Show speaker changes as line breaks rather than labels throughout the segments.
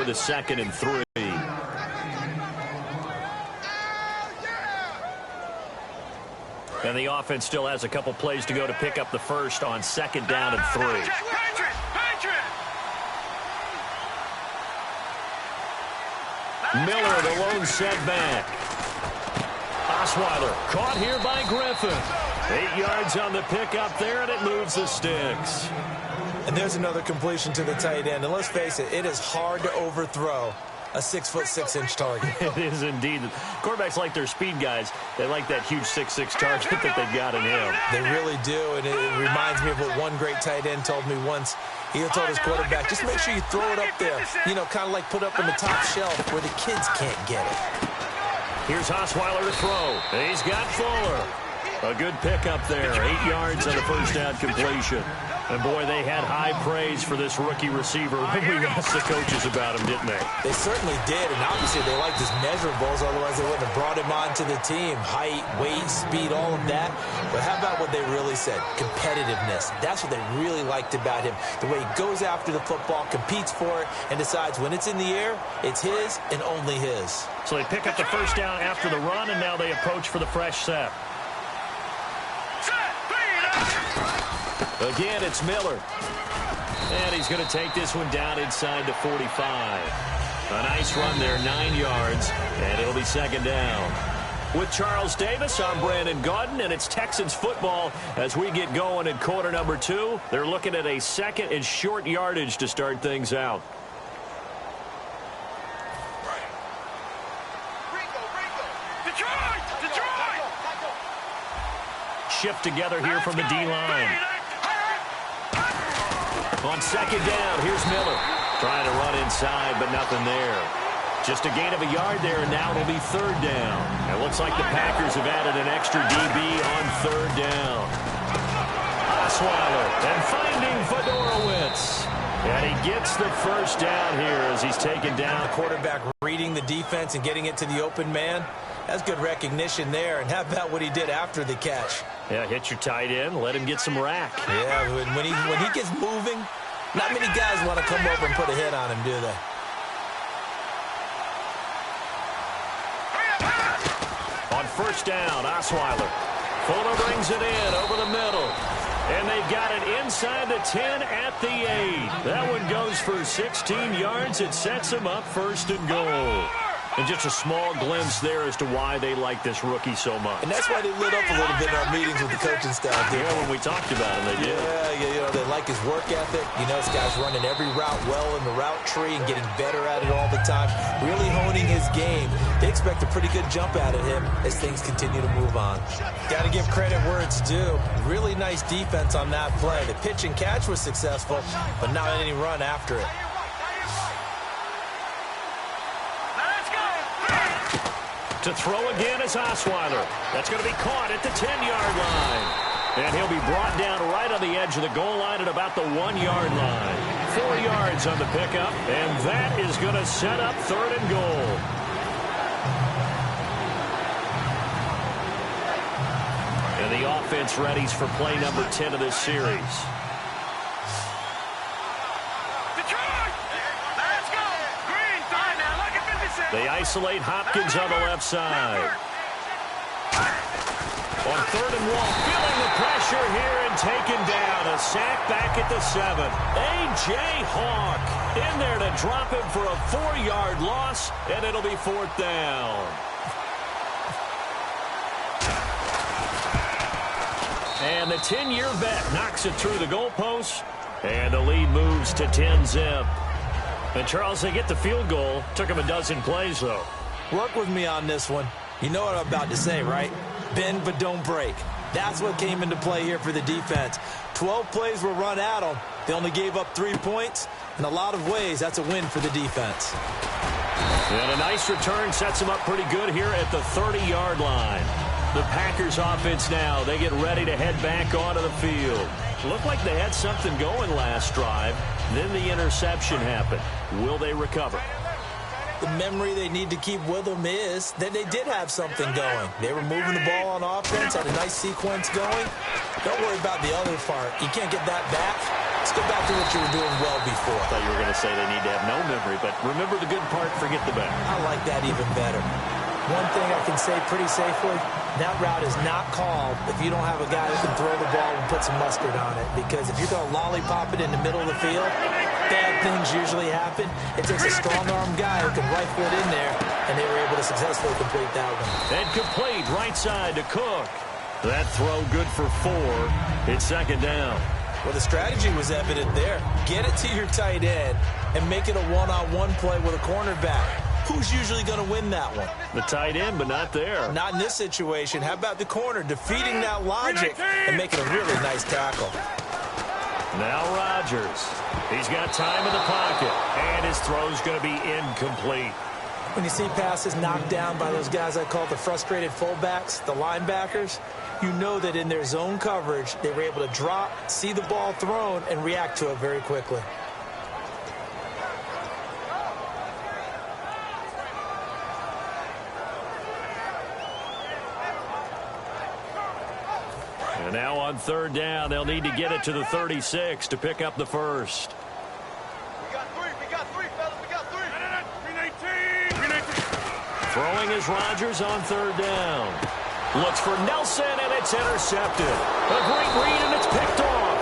with a 2nd and 3. And the offense still has a couple plays to go to pick up the first on 2nd down and 3. Miller, the lone setback. Osweiler caught here by Griffin. 8 yards on the pickup there, and it moves the sticks.
And there's another completion to the tight end. And let's face it, it is hard to overthrow a 6'6" target.
It is indeed. Quarterbacks like their speed guys. They like that huge 6'6" target that they've got in him.
They really do, and it reminds me of what one great tight end told me once. He told his quarterback, just make sure you throw it up there. You know, kind of like put up on the top shelf where the kids can't get it.
Here's Osweiler to throw. He's got Fuller. A good pickup there. 8 yards on the first down completion. And, boy, they had high praise for this rookie receiver when we asked the coaches about him, didn't they?
They certainly did, and obviously they liked his measurables, otherwise they wouldn't have brought him onto the team. Height, weight, speed, all of that. But how about what they really said? Competitiveness. That's what they really liked about him. The way he goes after the football, competes for it, and decides when it's in the air, it's his and only his.
So they pick up the first down after the run, and now they approach for the fresh set. Again, it's Miller. And he's going to take this one down inside the 45. A nice run there, 9 yards, and it'll be 2nd down. With Charles Davis, I'm Brandon Gaudin, and it's Texans football as we get going in quarter number 2. They're looking at a 2nd and short yardage to start things out. Shift together here from the D-line. On 2nd down, here's Miller. Trying to run inside, but nothing there. Just a gain of a yard there, and now it'll be 3rd down. It looks like the Packers have added an extra DB on 3rd down. Osweiler, and finding Fedorowicz. And he gets the first down here as he's taken down.
The quarterback reading the defense and getting it to the open man. That's good recognition there. And how about what he did after the catch?
Yeah, hit your tight end, let him get some rack.
Yeah, when he gets moving, not many guys want to come over and put a hit on him, do they?
On 1st down, Osweiler. Fuller brings it in over the middle. And they've got it inside the 10 at the 8. That one goes for 16 yards. It sets them up 1st and goal. And just a small glimpse there as to why they like this rookie so much.
And that's why they lit up a little bit in our meetings with the coaching staff.
Yeah, when we talked about him, they did.
Yeah, you know, they like his work ethic. You know, this guy's running every route well in the route tree and getting better at it all the time. Really honing his game. They expect a pretty good jump out of him as things continue to move on. Got to give credit where it's due. Really nice defense on that play. The pitch and catch was successful, but not any run after it.
To throw again is Osweiler. That's going to be caught at the 10-yard line. And he'll be brought down right on the edge of the goal line at about the 1-yard line. 4 yards on the pickup, and that is going to set up 3rd and goal. And the offense readies for play number 10 of this series. They isolate Hopkins on the left side. On 3rd and 1, feeling the pressure here and taken down. A sack back at the 7. A.J. Hawk in there to drop him for a 4-yard loss, and it'll be 4th down. And the 10-year vet knocks it through the goalpost, and the lead moves to 10-zip. And, Charles, they get the field goal. Took him a dozen plays, though.
Work with me on this one. You know what I'm about to say, right? Bend but don't break. That's what came into play here for the defense. 12 plays were run at them. They only gave up 3 points. In a lot of ways, that's a win for the defense.
And a nice return sets them up pretty good here at the 30-yard line. The Packers offense now, they get ready to head back onto the field. Looked like they had something going last drive. Then the interception happened. Will they recover?
The memory they need to keep with them is that they did have something going. They were moving the ball on offense, had a nice sequence going. Don't worry about the other part. You can't get that back. Let's go back to what you were doing well before.
I thought you were going to say they need to have no memory, but remember the good part, forget the bad.
I like that even better. One thing I can say pretty safely, that route is not called if you don't have a guy who can throw the ball and put some mustard on it. Because if you're going to lollipop it in the middle of the field, bad things usually happen. It takes a strong-arm guy who can rifle it in there, and they were able to successfully complete that one.
And complete, right side to Cook. That throw good for 4. It's second down.
Well, the strategy was evident there. Get it to your tight end and make it a one-on-one play with a cornerback. Who's usually going to win that one?
The tight end, but not there.
Not in this situation. How about the corner defeating that logic and making a really nice tackle?
Now Rodgers. He's got time in the pocket, and his throw's going to be incomplete.
When you see passes knocked down by those guys I call the frustrated fullbacks, the linebackers, you know that in their zone coverage, they were able to drop, see the ball thrown, and react to it very quickly.
And now on third down, they'll need to get it to the 36 to pick up the first.
We got three, fellas, we got three. 319.
Throwing is Rodgers on third down. Looks for Nelson, and it's intercepted. A great read, and it's picked off.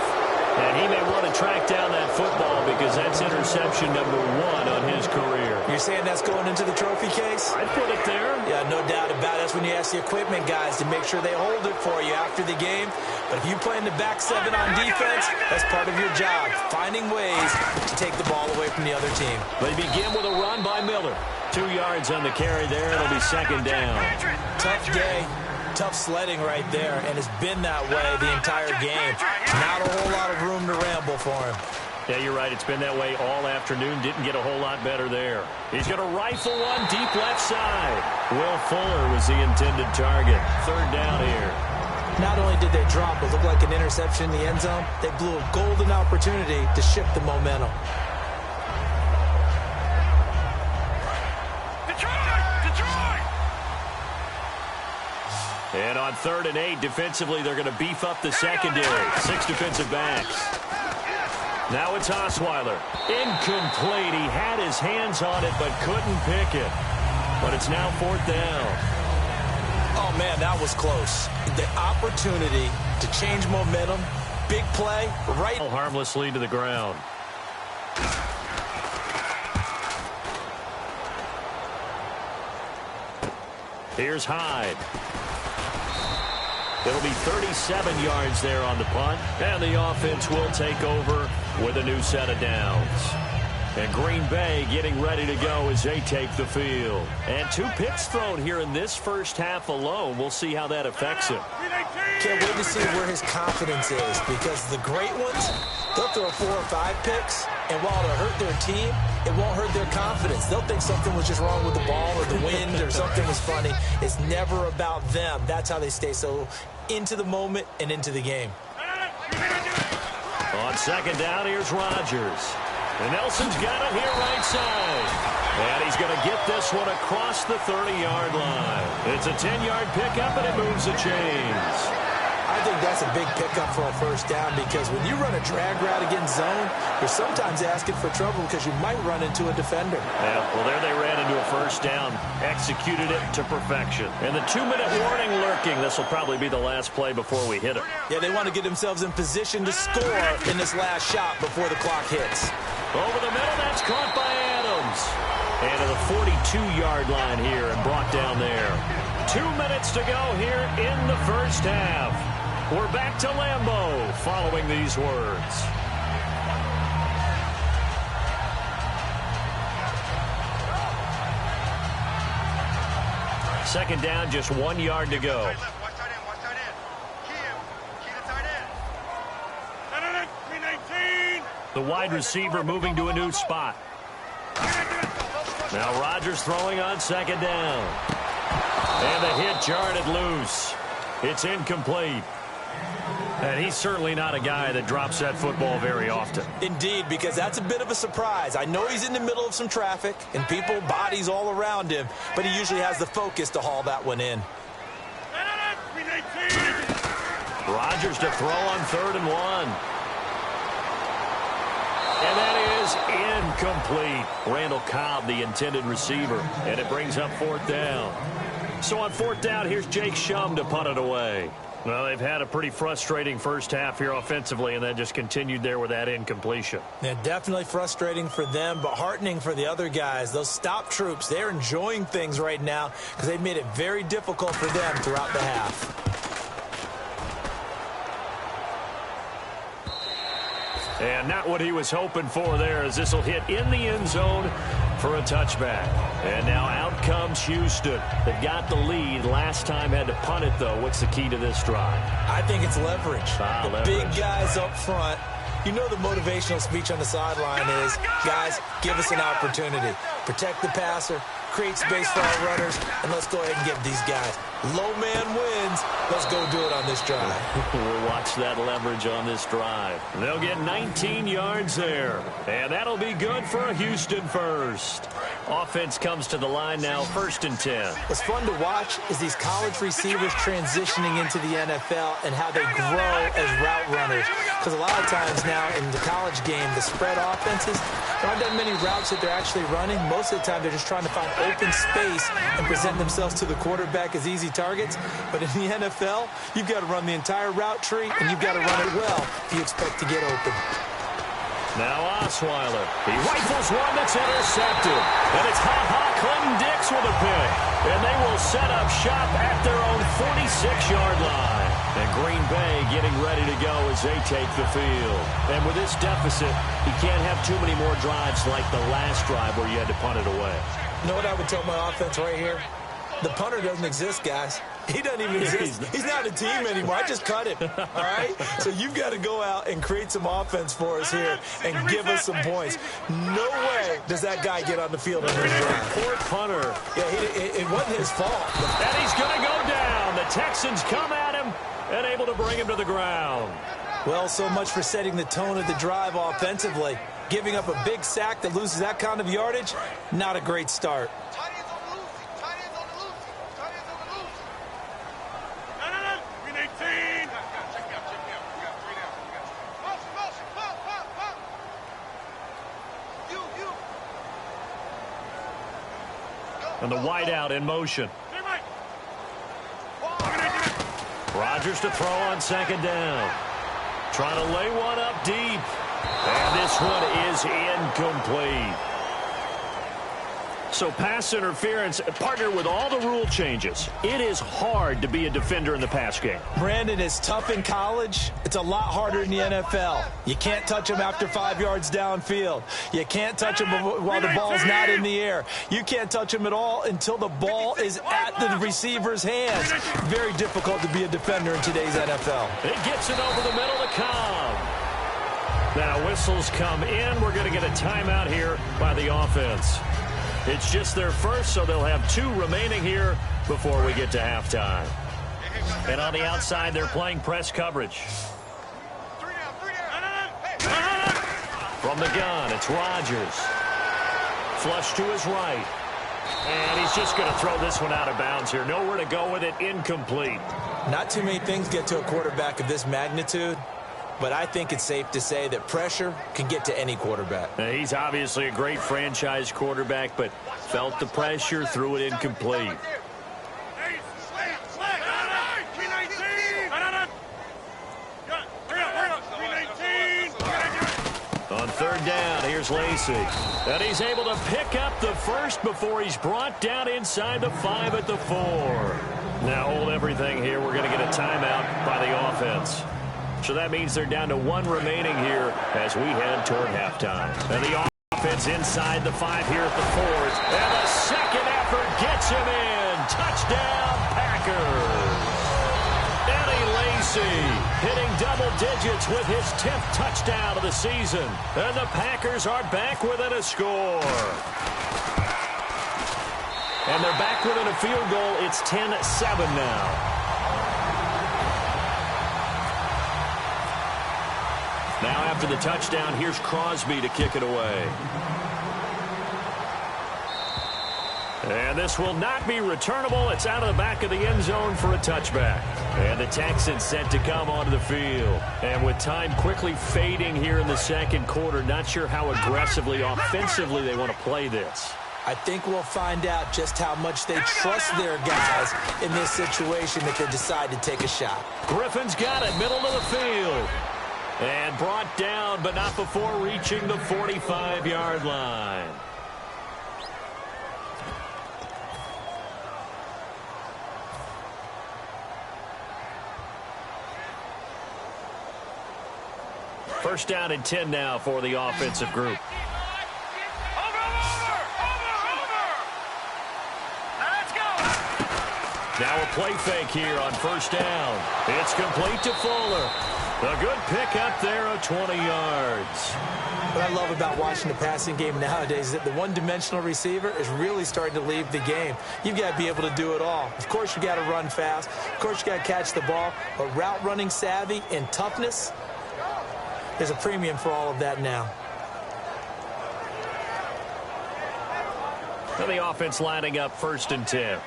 And he may want to track down that football because that's interception number 1 on his career.
You're saying that's going into the trophy case?
I'd put it there.
Yeah, no doubt about it. That's when you ask the equipment guys to make sure they hold it for you after the game. But if you play in the back 7 on defense, that's part of your job, finding ways to take the ball away from the other team.
They begin with a run by Miller. 2 yards on the carry there. It'll be second down.
Tough day. Tough sledding right there, and it's been that way the entire game. Not a whole lot of room to ramble for him.
Yeah, you're right. It's been that way all afternoon. Didn't get a whole lot better there. He's going to rifle one deep left side. Will Fuller was the intended target. Third down here.
Not only did they drop what looked like an interception in the end zone, they blew a golden opportunity to shift the momentum.
And on 3rd and 8, defensively, they're going to beef up the secondary. 6 defensive backs. Now it's Osweiler. Incomplete. He had his hands on it, but couldn't pick it. But it's now 4th down.
Oh, man, that was close. The opportunity to change momentum, big play, right.
Harmlessly to the ground. Here's Hyde. It'll be 37 yards there on the punt, and the offense will take over with a new set of downs. And Green Bay getting ready to go as they take the field. And 2 picks thrown here in this first half alone. We'll see how that affects him.
Can't wait to see where his confidence is, because the great ones, they'll throw 4 or 5 picks, and while it'll hurt their team, it won't hurt their confidence. They'll think something was just wrong with the ball or the wind or something was funny. It's never about them. That's how they stay so into the moment and into the game.
On second down, here's Rodgers. And Nelson's got it here right side. And he's going to get this one across the 30-yard line. It's a 10-yard pickup, and it moves the chains.
I think that's a big pickup for a first down, because when you run a drag route against zone, you're sometimes asking for trouble because you might run into a defender.
Yeah, well, there they ran into a first down, executed it to perfection. And the 2-minute warning lurking. This will probably be the last play before we hit it.
Yeah, they want to get themselves in position to score in this last shot before the clock hits.
Over the middle, that's caught by Adams. And to the 42-yard line here and brought down there. 2 minutes to go here in the first half. We're back to Lambeau following these words. Second down, just 1 yard to go.
Watch tight end. Key to tight end. 319.
The wide receiver moving to a new spot. Now Rodgers throwing on second down. And the hit jarred it loose. It's incomplete. And he's certainly not a guy that drops that football very often.
Indeed, because that's a bit of a surprise. I know he's in the middle of some traffic and people, bodies all around him, but he usually has the focus to haul that one in.
Rodgers to throw on 3rd and 1. And that is incomplete. Randall Cobb, the intended receiver, and it brings up 4th down. So on 4th down, here's Jake Shum to punt it away. Well, they've had a pretty frustrating first half here offensively, and then just continued there with that incompletion.
Yeah, definitely frustrating for them, but heartening for the other guys. Those stop troops, they're enjoying things right now because they've made it very difficult for them throughout the half.
And not what he was hoping for there, as this will hit in the end zone for a touchback. And now out comes Houston. They've got the lead. Last time had to punt it, though. What's the key to this drive?
I think it's leverage.
Leverage.
Big guys up front. You know the motivational speech on the sideline is, guys, give us an opportunity. Protect the passer, create space for our runners, and let's go ahead and get these guys. Low man wins. Let's go do it on this drive.
We'll watch that leverage on this drive. They'll get 19 yards there, and that'll be good for a Houston first. Offense comes to the line now, 1st and 10.
What's fun to watch is these college receivers transitioning into the NFL and how they grow as route runners. Because a lot of times now in the college game, the spread offenses, there aren't that many routes that they're actually running. Most of the time, they're just trying to find open space and present themselves to the quarterback as easy targets. But in the NFL, you've got to run the entire route tree, and you've got to run it well if you expect to get open.
Now Osweiler. He rifles one that's intercepted. And it's Clinton Dix with a pick. And they will set up shop at their own 46-yard line. And Green Bay getting ready to go as they take the field. And with this deficit, you can't have too many more drives like the last drive where you had to punt it away.
You know what I would tell my offense right here? The punter doesn't exist, guys. He doesn't even exist. He's not a team anymore. I just cut him, all right? So you've got to go out and create some offense for us here and give us some points. No way does that guy get on the field on this drive.
Poor punter.
Yeah, it wasn't his fault.
And he's going to go down. The Texans come at him and able to bring him to the ground.
Well, so much for setting the tone of the drive offensively. Giving up a big sack that loses that kind of yardage, not a great start.
And the wideout in motion. Rodgers to throw on 2nd down. Trying to lay one up deep. And this one is incomplete. So pass interference, partnered with all the rule changes. It is hard to be a defender in the pass game.
Brandon, is tough in college. It's a lot harder in the NFL. You can't touch him after 5 yards downfield. You can't touch him while the ball's not in the air. You can't touch him at all until the ball is at the receiver's hands. Very difficult to be a defender in today's NFL.
It gets it over the middle to Cobb. Now whistles come in. We're going to get a timeout here by the offense. It's just their first, so they'll have 2 remaining here before we get to halftime. And on the outside, they're playing press coverage. From the gun, it's Rodgers. Flush to his right. And he's just going to throw this one out of bounds here. Nowhere to go with it, incomplete.
Not too many things get to a quarterback of this magnitude. But I think it's safe to say that pressure can get to any quarterback.
He's obviously a great franchise quarterback, but felt the pressure, threw it incomplete. On 3rd down, here's Lacy. And he's able to pick up the first before he's brought down inside the 5 at the 4. Now hold everything here. We're going to get a timeout by the offense. So that means they're down to 1 remaining here as we head toward halftime. And the offense inside the 5 here at the 4th. And the second effort gets him in. Touchdown, Packers. Eddie Lacy hitting double digits with his 10th touchdown of the season. And the Packers are back within a score. And they're back within a field goal. It's 10-7 now. Now after the touchdown, here's Crosby to kick it away. And this will not be returnable. It's out of the back of the end zone for a touchback. And the Texans set to come onto the field. And with time quickly fading here in the second quarter, not sure how aggressively, offensively they want to play this.
I think we'll find out just how much they trust their guys in this situation if they decide to take a shot.
Griffin's got it, middle of the field. And brought down, but not before reaching the 45-yard line. First down and 10 now for the offensive group. Now a play fake here on first down. It's complete to Fuller. A good pickup there of 20 yards.
What I love about watching the passing game nowadays is that the one-dimensional receiver is really starting to leave the game. You've got to be able to do it all. Of course, you got to run fast. Of course, you got to catch the ball. But route running savvy and toughness, there's a premium for all of that now.
And the offense lining up first and 10.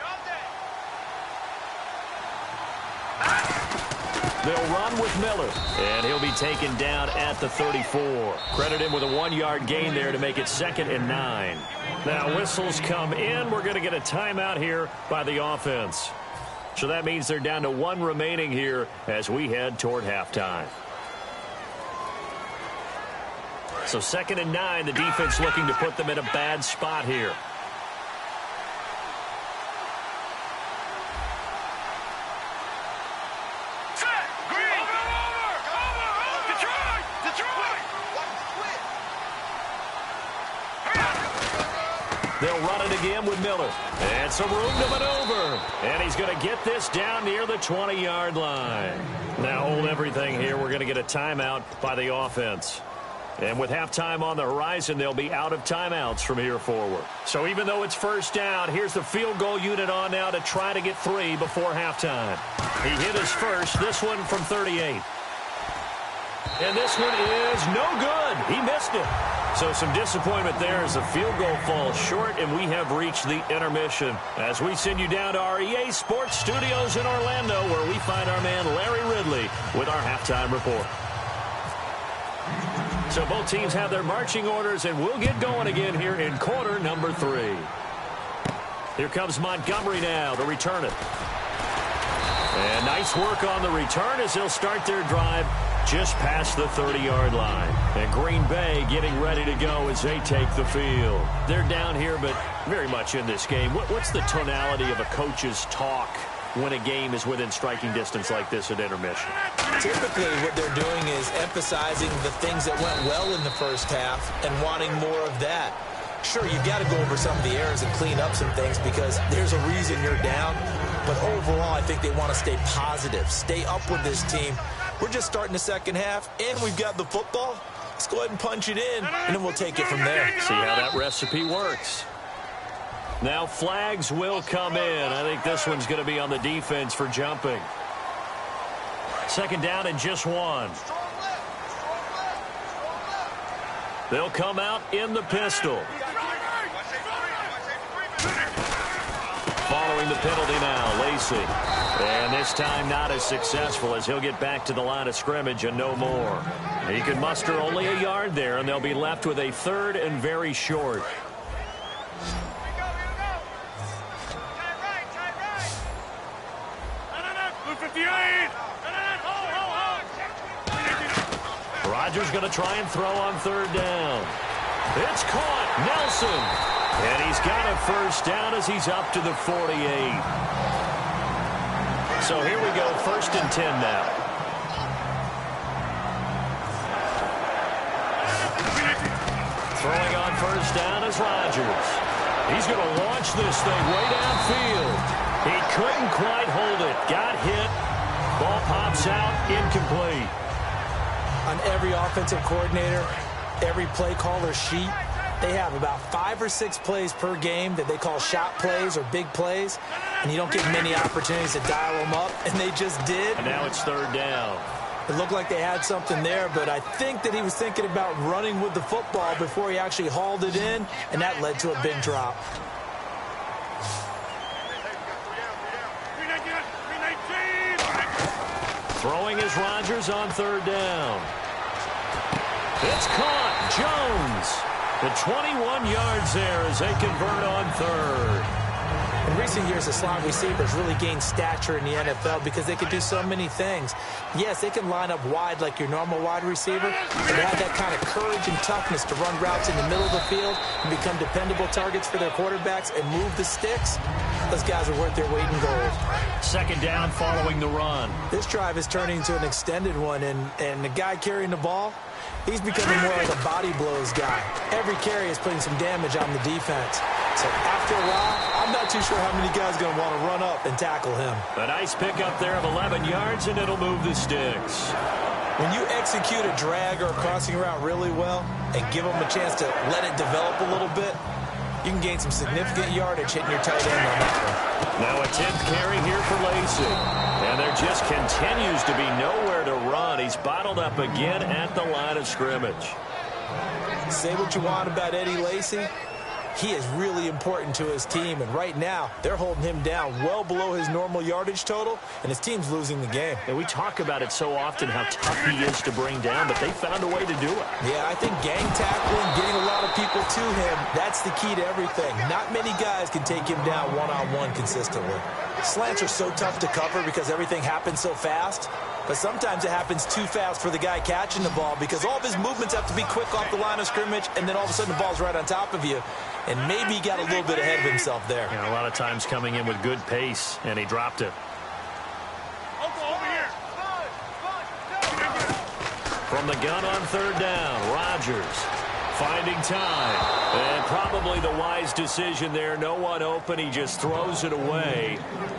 They'll run with Miller, and he'll be taken down at the 34. Credit him with a 1-yard gain there to make it 2nd and 9. Now whistles come in. We're going to get a timeout here by the offense. So that means they're down to 1 remaining here as we head toward halftime. So 2nd and 9, the defense looking to put them in a bad spot here. They'll run it again with Miller. And some room to maneuver. And he's going to get this down near the 20-yard line. Now hold everything here. We're going to get a timeout by the offense. And with halftime on the horizon, they'll be out of timeouts from here forward. So even though it's first down, here's the field goal unit on now to try to get 3 before halftime. He hit his first, this one from 38. And this one is no good. He missed it. So some disappointment there as the field goal falls short, and we have reached the intermission as we send you down to our EA Sports Studios in Orlando, where we find our man Larry Ridley with our halftime report. So both teams have their marching orders, and we'll get going again here in quarter number 3. Here comes Montgomery now to return it. And nice work on the return as they'll start their drive just past the 30-yard line. And Green Bay getting ready to go as they take the field. They're down here, but very much in this game. What's the tonality of a coach's talk when a game is within striking distance like this at intermission?
Typically, what they're doing is emphasizing the things that went well in the first half and wanting more of that. Sure, you've got to go over some of the errors and clean up some things because there's a reason you're down. But overall, I think they want to stay positive, stay up with this team. We're just starting the second half, and we've got the football. Let's go ahead and punch it in, and then we'll take it from there.
See how that recipe works. Now flags will come in. I think this one's going to be on the defense for jumping. Second down and just 1. They'll come out in the pistol. Following the penalty now, Lacey. And this time not as successful as he'll get back to the line of scrimmage and no more. He can muster only a yard there, and they'll be left with a 3rd and very short. Rodgers going to try and throw on 3rd down. It's caught. Nelson. And he's got a first down as he's up to the 48. So here we go, 1st and 10 now. Throwing on first down is Rodgers. He's going to launch this thing way downfield. He couldn't quite hold it. Got hit. Ball pops out, incomplete.
On every offensive coordinator, every play caller sheet, they have about 5 or 6 plays per game that they call shot plays or big plays, and you don't get many opportunities to dial them up, and they just did.
And now it's 3rd down.
It looked like they had something there, but I think that he was thinking about running with the football before he actually hauled it in, and that led to a big drop.
Throwing is Rodgers on third down. It's caught. Jones. The 21 yards there as they convert on third.
In recent years, the slot receivers really gained stature in the NFL because they can do so many things. Yes, they can line up wide like your normal wide receiver, but they have that kind of courage and toughness to run routes in the middle of the field and become dependable targets for their quarterbacks and move the sticks. Those guys are worth their weight in gold.
Second down following the run.
This drive is turning into an extended one, and the guy carrying the ball, he's becoming more like a body blows guy. Every carry is putting some damage on the defense. So after a while, I'm not too sure how many guys are going to want to run up and tackle him.
A nice pickup there of 11 yards, and it'll move the sticks.
When you execute a drag or a crossing route really well and give them a chance to let it develop a little bit, you can gain some significant yardage hitting your tight end on that one.
Now a 10th carry here for Lacy. And there just continues to be nowhere to run. He's bottled up again at the line of scrimmage.
Say what you want about Eddie Lacy. He is really important to his team, and right now they're holding him down well below his normal yardage total, and his team's losing the game.
And we talk about it so often, how tough he is to bring down, but they found a way to do it.
Yeah, I think gang tackling, getting a lot of people to him, that's the key to everything. Not many guys can take him down one-on-one consistently. Slants are so tough to cover because everything happens so fast. But sometimes it happens too fast for the guy catching the ball because all of his movements have to be quick off the line of scrimmage, and then all of a sudden the ball's right on top of you. And maybe he got a little bit ahead of himself there.
A lot of times coming in with good pace, and he dropped it. From the gun on third down, Rodgers finding time. And probably the wise decision there. No one open. He just throws it away.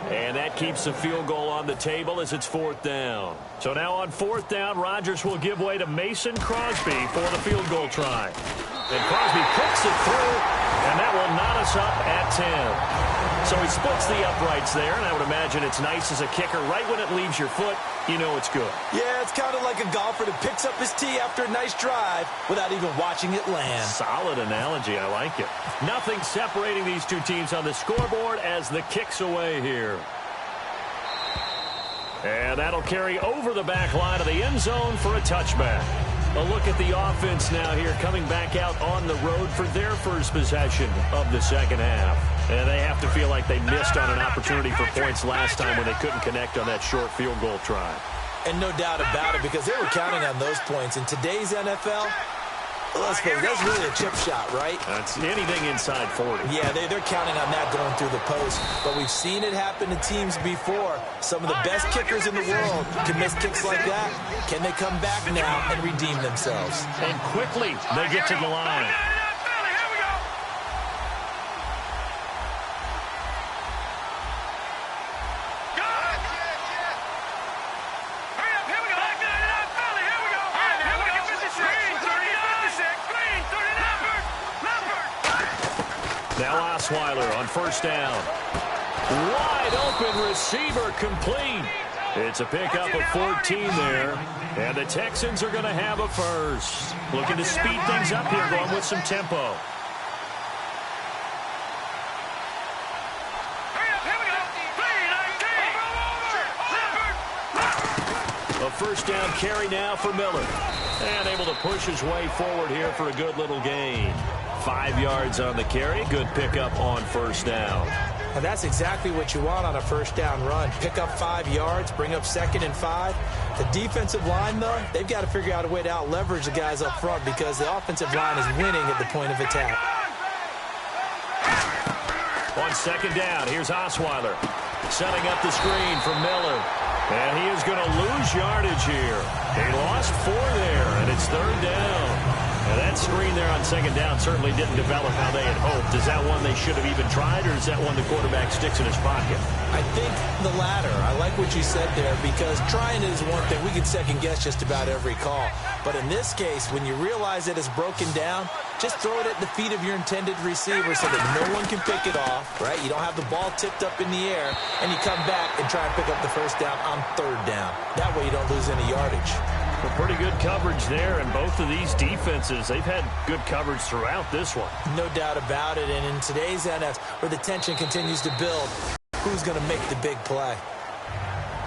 And that keeps the field goal on the table as it's fourth down. So now on fourth down, Rodgers will give way to Mason Crosby for the field goal try. And Crosby puts it through, and that will knot us up at 10. So he splits the uprights there, and I would imagine it's nice as a kicker. Right when it leaves your foot, you know it's good.
Yeah, it's kind of like a golfer that picks up his tee after a nice drive without even watching it land.
Solid analogy. I like it. Nothing separating these two teams on the scoreboard as the kick's away here. And that'll carry over the back line of the end zone for a touchback. A look at the offense now here, coming back out on the road for their first possession of the second half. And they have to feel like they missed on an opportunity for points last time when they couldn't connect on that short field goal try.
And no doubt about it, because they were counting on those points. In today's NFL, let's face it, that's really a chip shot, right?
That's anything inside 40.
Yeah, they're counting on that going through the post. But we've seen it happen to teams before. Some of the best kickers in the world can miss kicks like that. Can they come back now and redeem themselves?
And quickly, they get to the line. Now Osweiler on first down. Wide open receiver complete. It's a pickup of 14 there. And the Texans are going to have a first. Looking to speed things up here, going with some tempo. A first down carry now for Miller. And able to push his way forward here for a good little gain. 5 yards on the carry. Good pickup on first down.
And that's exactly what you want on a first down run. Pick up 5 yards, bring up 2nd and 5. The defensive line, though, they've got to figure out a way to out-leverage the guys up front because the offensive line is winning at the point of attack.
On second down, here's Osweiler. Setting up the screen from Miller. And he is going to lose yardage here. He lost 4 there, and it's third down. And that screen there on second down certainly didn't develop how they had hoped. Is that one they should have even tried, or is that one the quarterback sticks in his pocket?
I think the latter. I like what you said there because trying is one thing. We can second-guess just about every call. But in this case, when you realize that it's broken down, just throw it at the feet of your intended receiver so that no one can pick it off, right? You don't have the ball tipped up in the air, and you come back and try and pick up the first down on third down. That way you don't lose any yardage.
Well, pretty good coverage there, and both of these defenses, they've had good coverage throughout this one.
No doubt about it, and in today's NFL, where the tension continues to build, who's going to make the big play?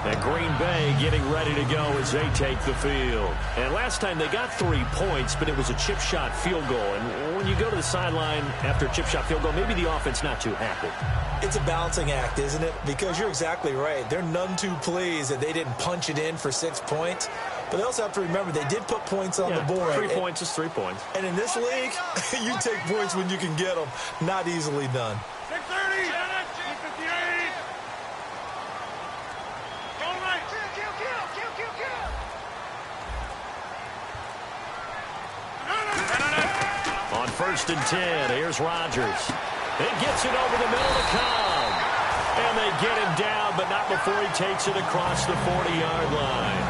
And Green Bay getting ready to go as they take the field. And last time they got 3 points, but it was a chip shot field goal. And when you go to the sideline after a chip shot field goal, maybe the offense not too happy.
It's a balancing act, isn't it? Because you're exactly right. They're none too pleased that they didn't punch it in for 6 points. But they also have to remember they did put points on the board.
3 points is 3 points.
And in this league, you take points when you can get them. Not easily done.
6:30. 6:58. All right. Kill.
On 1st and 10, here's Rodgers. He gets it over the middle to Cobb. And they get him down, but not before he takes it across the 40-yard line.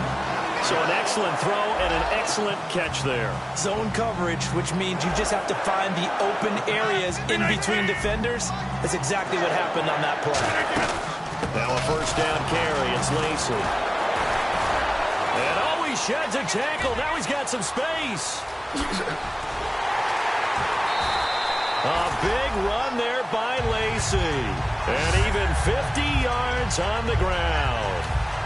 So an excellent throw and an excellent catch there.
Zone coverage, which means you just have to find the open areas in between defenders. That's exactly what happened on that play.
Now a 1st down carry. It's Lacy. And he sheds a tackle. Now he's got some space. A big run there by Lacy. And even 50 yards on the ground.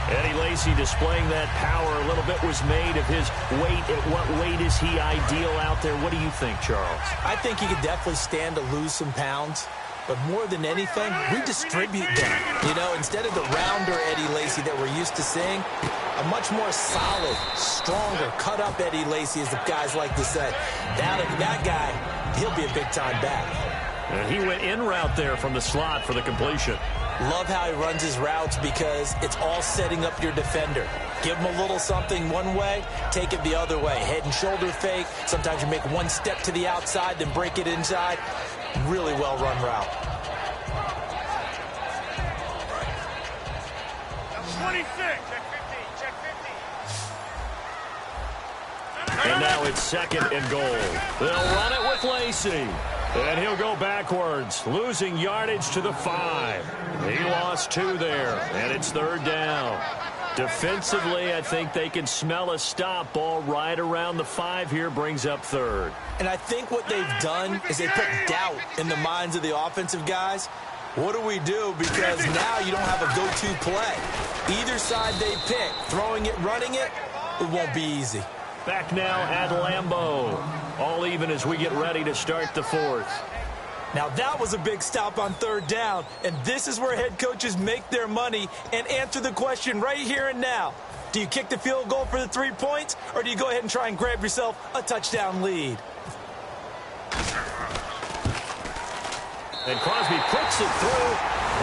Eddie Lacy displaying that power. A little bit was made of his weight. At what weight is he ideal out there? What do you think, Charles?
I think he could definitely stand to lose some pounds. But more than anything, redistribute them. You know, instead of the rounder Eddie Lacy that we're used to seeing, a much more solid, stronger, cut-up Eddie Lacy, as the guys like to say. That guy, he'll be a big-time back.
And he went in route there from the slot for the completion.
Love how he runs his routes because it's all setting up your defender. Give him a little something one way, take it the other way. Head and shoulder fake. Sometimes you make one step to the outside, then break it inside. Really well-run route.
26. Check 50.
And now it's 2nd and goal. They'll run it with Lacy. And he'll go backwards, losing yardage to the 5. He lost 2 there, and it's 3rd down. Defensively, I think they can smell a stop. Ball right around the 5 here, brings up 3rd.
And I think what they've done is they put doubt in the minds of the offensive guys. What do we do? Because now you don't have a go-to play. Either side they pick, throwing it, running it, it won't be easy.
Back now at Lambeau. All even as we get ready to start the 4th.
Now that was a big stop on 3rd down, and this is where head coaches make their money and answer the question right here and now. Do you kick the field goal for the 3 points, or do you go ahead and try and grab yourself a touchdown lead?
And Crosby puts it through,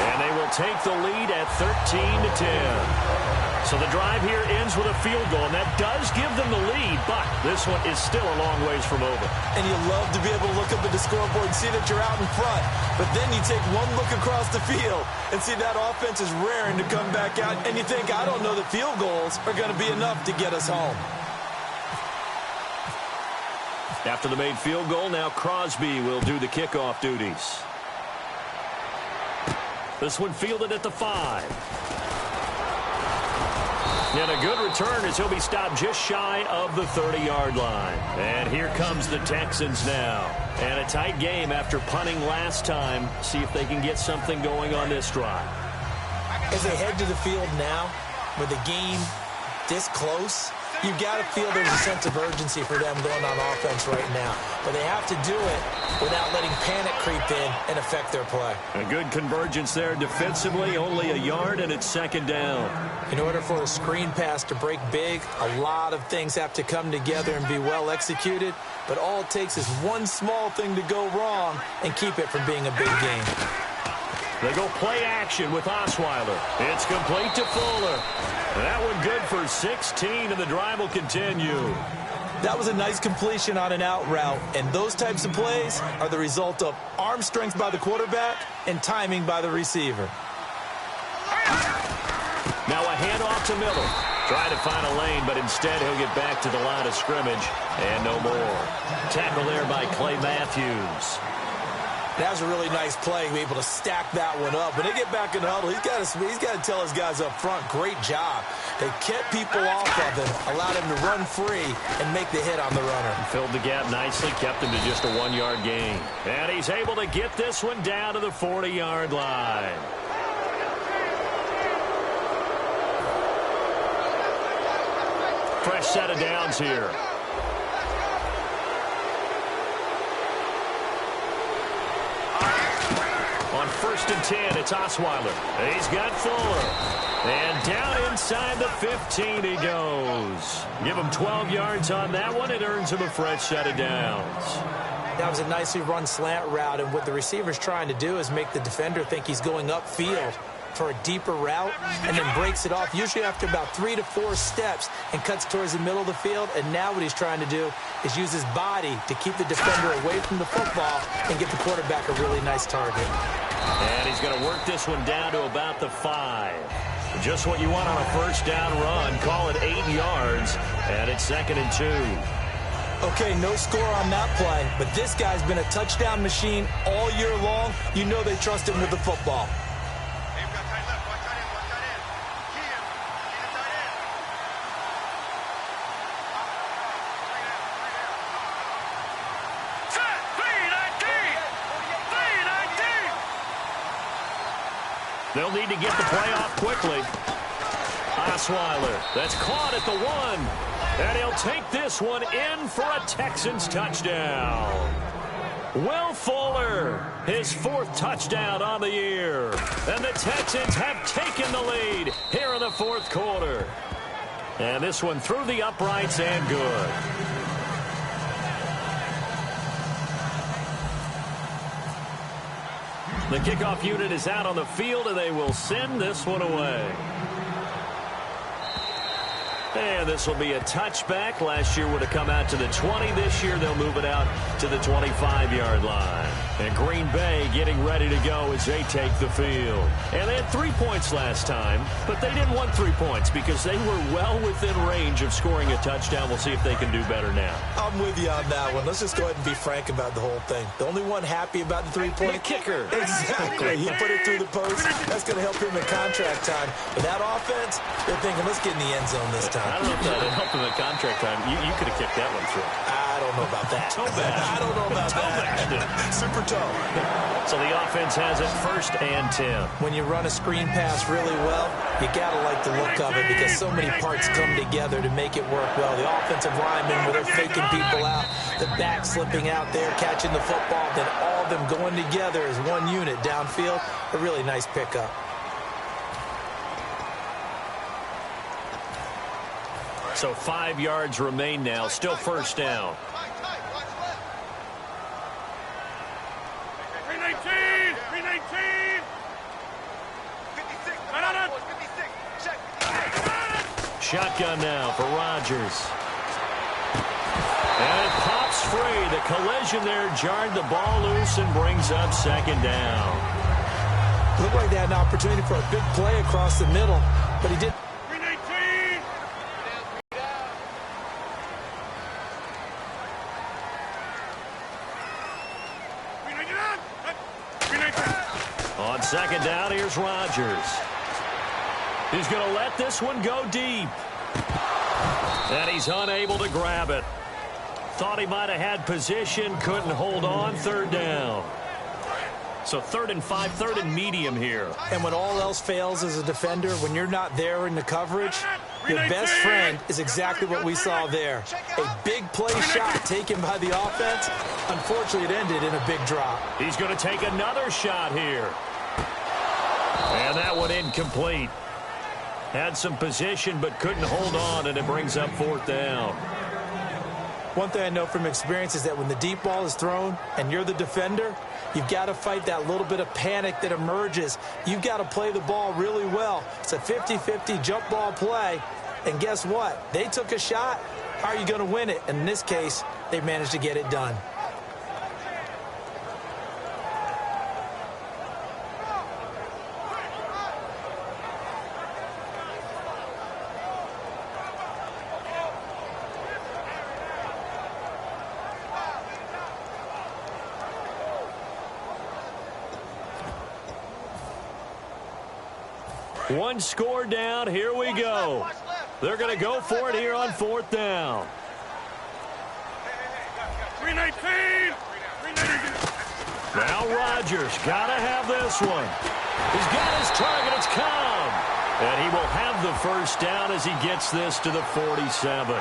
and they will take the lead at 13-10. So the drive here ends with a field goal, and that does give them the lead, but this one is still a long ways from over.
And you love to be able to look up at the scoreboard and see that you're out in front, but then you take one look across the field and see that offense is raring to come back out, and you think, I don't know that field goals are going to be enough to get us home.
After the made field goal, now Crosby will do the kickoff duties. This one fielded at the 5. And a good return as he'll be stopped just shy of the 30-yard line. And here comes the Texans now. And a tight game after punting last time. See if they can get something going on this drive.
As they head to the field now, with the game this close, you've got to feel there's a sense of urgency for them going on offense right now. But they have to do it without letting panic creep in and affect their play.
A good convergence there defensively, only a yard, and it's 2nd down.
In order for a screen pass to break big, a lot of things have to come together and be well executed. But all it takes is one small thing to go wrong and keep it from being a big game.
They go play action with Osweiler. It's complete to Fuller. That one good for 16, and the drive will continue.
That was a nice completion on an out route, and those types of plays are the result of arm strength by the quarterback and timing by the receiver.
Now a handoff to Miller. Trying to find a lane, but instead he'll get back to the line of scrimmage, and no more. Tackle there by Clay Matthews.
That was a really nice play, to be able to stack that one up. When they get back in the huddle, he's got to tell his guys up front, great job. They kept people off of him, allowed him to run free, and make the hit on the runner.
Filled the gap nicely, kept him to just a 1-yard gain. And he's able to get this one down to the 40-yard line. fresh set of downs here. On 1st and 10, it's Osweiler. He's got Fuller. And down inside the 15 he goes. Give him 12 yards on that one. It earns him a fresh set of downs.
That was a nicely run slant route, and what the receiver's trying to do is make the defender think he's going upfield for a deeper route, and then breaks it off, usually after about 3 to 4 steps, and cuts towards the middle of the field. And now what he's trying to do is use his body to keep the defender away from the football and get the quarterback a really nice target.
And he's going to work this one down to about the 5. Just what you want on a first down run. Call it 8 yards, and it's 2nd and 2.
Okay, no score on that play, but this guy's been a touchdown machine all year long. You know they trust him with the football.
Hey, we got tight left. Watch tight end. Watch tight end. Key him. Key the tight end. Set. 319. 319.
They'll need to get the play off quickly. Osweiler, that's caught at the 1. And he'll take this one in for a Texans touchdown. Will Fuller, his 4th touchdown on the year. And the Texans have taken the lead here in the 4th quarter. And this one through the uprights and good. The kickoff unit is out on the field, and they will send this one away. And this will be a touchback. Last year would have come out to the 20. This year they'll move it out to the 25-yard line. And Green Bay getting ready to go as they take the field. And they had 3 points last time, but they didn't want 3 points because they were well within range of scoring a touchdown. We'll see if they can do better now.
I'm with you on that one. Let's just go ahead and be frank about the whole thing. The only one happy about the 3-point
kicker.
Exactly. He put it through the post. That's going to help him in contract time. But that offense, they're thinking, let's get in the end zone this time.
I don't know if that would help him in contract time. You could have kicked that one through.
I don't know about that. I don't know about that. Super toe.
So the offense has it 1st and 10.
When you run a screen pass really well, you got to like the look of it because so many parts come together to make it work well. The offensive linemen, where they're faking people out, the back slipping out there, catching the football, then all of them going together as one unit downfield. A really nice pickup.
So 5 yards remain now. Still 1st down.
319. 319. 56. 56. Check.
Shotgun now for Rodgers. And it pops free. The collision there jarred the ball loose and brings up 2nd down.
Looked like they had an opportunity for a big play across the middle, but he didn't.
319.
On 2nd down, here's Rodgers. He's going to let this one go deep. And he's unable to grab it. Thought he might have had position, couldn't hold on. 3rd down. So 3rd and 5, 3rd and medium here.
And when all else fails as a defender, when you're not there in the coverage, your best friend is exactly what we saw there. A big play shot taken by the offense. Unfortunately, it ended in a big drop.
He's going to take another shot here. And that one incomplete. Had some position but couldn't hold on, and it brings up 4th down.
One thing I know from experience is that when the deep ball is thrown and you're the defender, you've got to fight that little bit of panic that emerges. You've got to play the ball really well. It's a 50-50 jump ball play. And guess what? They took a shot. How are you going to win it? And in this case, they managed to get it done.
One score down. Here we go. They're going to go for it here on 4th down.
319.
Now Rodgers got to have this one. He's got his target. It's come. And he will have the first down as he gets this to the 47.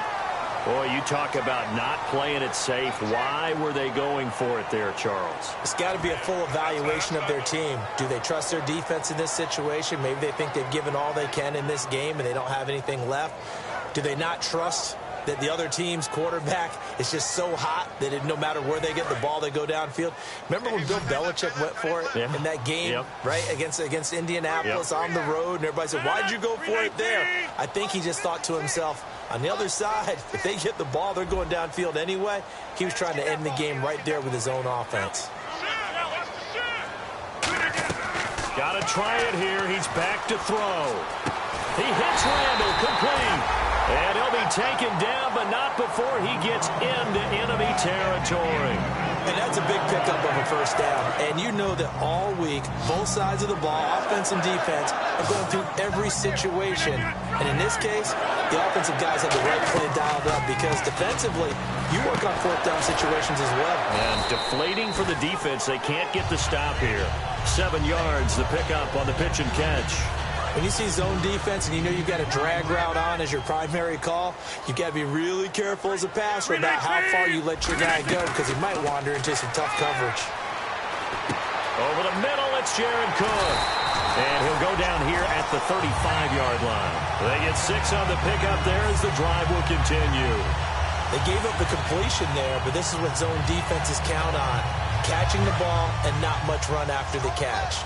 Boy, you talk about not playing it safe. Why were they going for it there, Charles?
It's got to be a full evaluation of their team. Do they trust their defense in this situation? Maybe they think they've given all they can in this game and they don't have anything left. Do they not trust that the other team's quarterback is just so hot that no matter where they get the ball, they go downfield? Remember when Bill Belichick went for it in that game, right, against Indianapolis on the road, and everybody said, why'd you go for it there? I think he just thought to himself, on the other side, if they get the ball, they're going downfield anyway. He was trying to end the game right there with his own offense.
Got to try it here. He's back to throw. He hits Randall, complete. And he'll be taken down, but not before he gets into enemy territory.
And that's a big pickup of a first down. And you know that all week, both sides of the ball, offense and defense, are going through every situation. And in this case, the offensive guys have the right play dialed up because defensively, you work on fourth down situations as well.
And deflating for the defense. They can't get the stop here. 7 yards, the pickup on the pitch and catch.
When you see zone defense and you know you've got a drag route on as your primary call, you've got to be really careful as a passer about how far you let your guy go because he might wander into some tough coverage.
Over the middle, it's Jared Cook. And he'll go down here at the 35-yard line. They get 6 on the pickup there as the drive will continue.
They gave up the completion there, but this is what zone defenses count on, catching the ball and not much run after the catch.